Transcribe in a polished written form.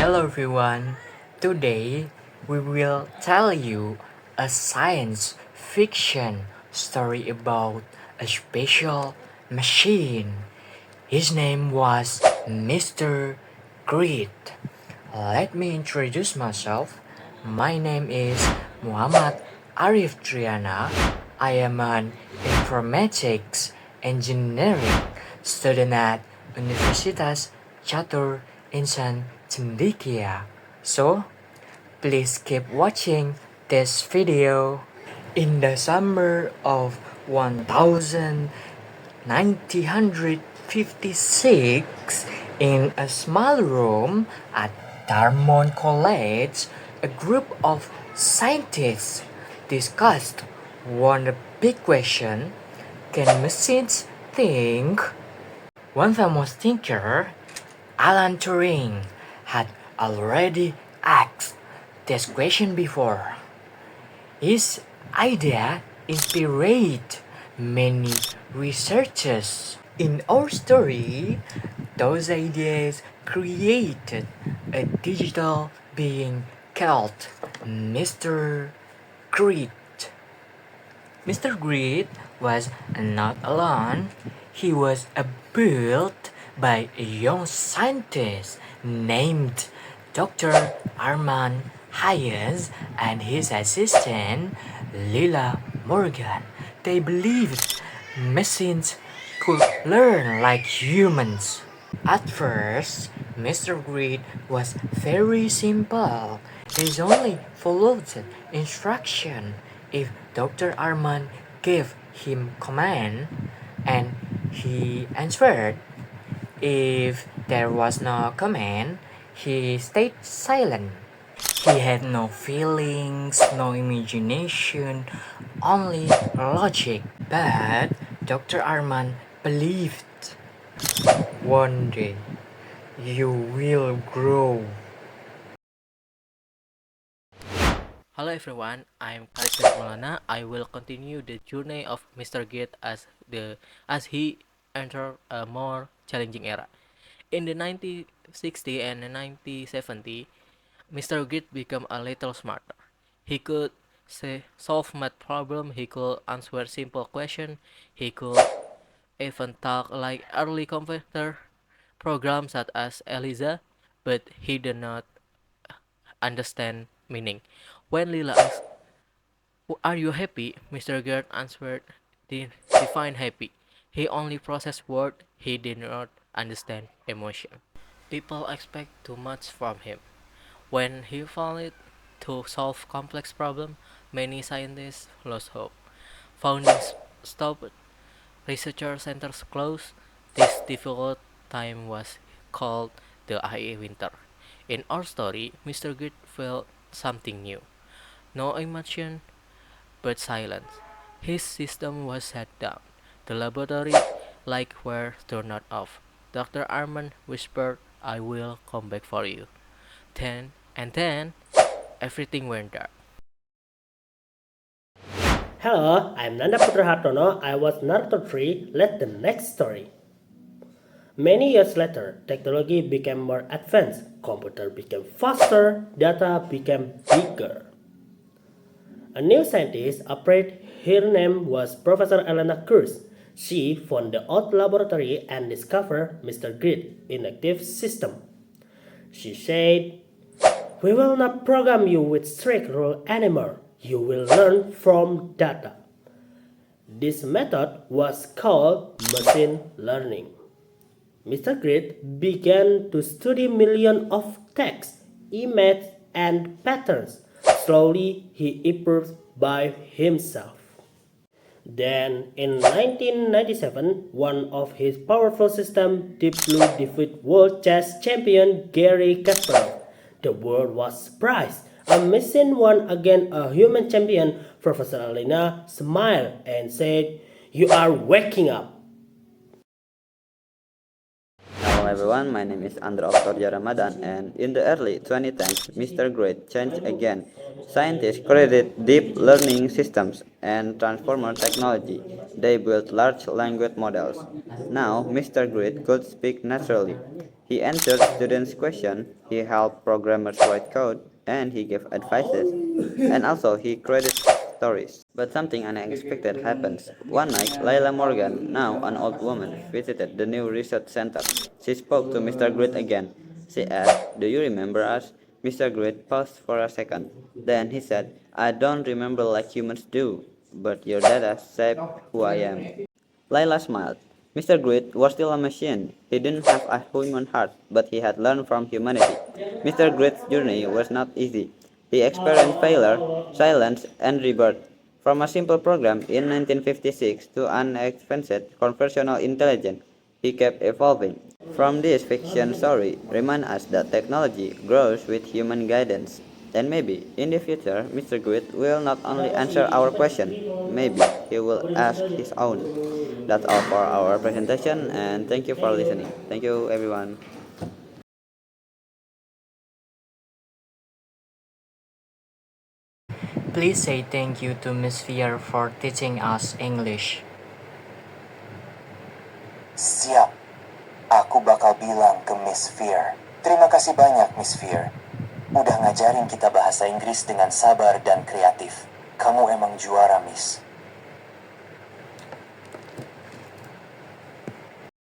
Hello everyone. Today we will tell you a science fiction story about a special machine. His name was Mr. Greed. Let me introduce myself. My name is Muhammad Arif Triana. I am an informatics engineering student at Universitas Catur Insan Cendekia. So, please keep watching this video. In the summer of 1956, in a small room at Dartmouth College, a group of scientists discussed one big question: can machines think? One famous thinker, Alan Turing, had already asked this question before. His idea inspired many researchers. In our story, those ideas created a digital being called Mr. Greed. Mr. Greed was not alone. He was built by a young scientist named Dr. Armand Hayes and his assistant Lila Morgan. They believed machines could learn like humans. At first, Mr. Greed was very simple. He only followed instruction. If Dr. Arman gave him command and he answered, if there was no command, he stayed silent. He had no feelings, no imagination, only logic. But Dr. Arman believed one day you will grow. Hello everyone, I'm Karisma Maulana. I will continue the journey of Mr. Gate as he entered a more challenging era. In the 1960 and the 1970, Mr. Gate became a little smarter. He could solve math problem, he could answer simple question, he could even talk like early computer programs such as Eliza, but he did not understand meaning. When Lila asked, "Are you happy?" Mr. Gert answered, Define happy. He only processed word, he did not understand emotion. People expect too much from him. When he failed to solve complex problems, many scientists lost hope. Foundings stopped, research centers closed. This difficult time was called the IA winter. In our story, Mr. Gert felt something new. No emotion, but silence. His system was shut down. The laboratory lights were turned off. Dr. Arman whispered, I will come back for you. Then, everything went dark. Hello, I'm Nanda Putra Hartono. I was narrator 3. Let the next story. Many years later, technology became more advanced, computer became faster, data became bigger. A new scientist appeared. Her name was Professor Elena Kurz. She found the old laboratory and discovered Mr. Grid inactive system. She said, "We will not program you with strict rules anymore. You will learn from data." This method was called machine learning. Mr. Grid began to study millions of texts, images, and patterns. Slowly, he improved by himself. Then, in 1997, one of his powerful systems, Deep Blue, defeated world chess champion Garry Kasparov. The world was surprised. A machine won against a human champion. Professor Alina smiled and said, "You are waking up." Hello everyone, my name is Andra Oktorja Ramadan, and in the early 2010s, Mr. Great changed again. Scientists created deep learning systems and transformer technology. They built large language models. Now, Mr. Great could speak naturally. He answered students' questions, he helped programmers write code, and he gave advices. And also, he created stories. But something unexpected happens. One night, Layla Morgan, now an old woman, visited the new research center. She spoke to Mr. Grit again. She asked, "Do you remember us?" Mr. Grit paused for a second. Then he said, "I don't remember like humans do, but your data shaped who I am." Layla smiled. Mr. Grit was still a machine. He didn't have a human heart, but he had learned from humanity. Mr. Grit's journey was not easy. He experienced failure, silence, and rebirth. From a simple program in 1956 to an advanced conversational intelligence, he kept evolving. From this fiction story, remind us that technology grows with human guidance. And maybe in the future, Mr. Grit will not only answer our question, maybe he will ask his own. That's all for our presentation, and thank you for listening. Thank you, everyone. Please say thank you to Miss Fear for teaching us English. Siap. Aku bakal bilang ke Miss Fear. Terima kasih banyak, Miss Fear. Udah ngajarin kita bahasa Inggris dengan sabar dan kreatif. Kamu emang juara, Miss.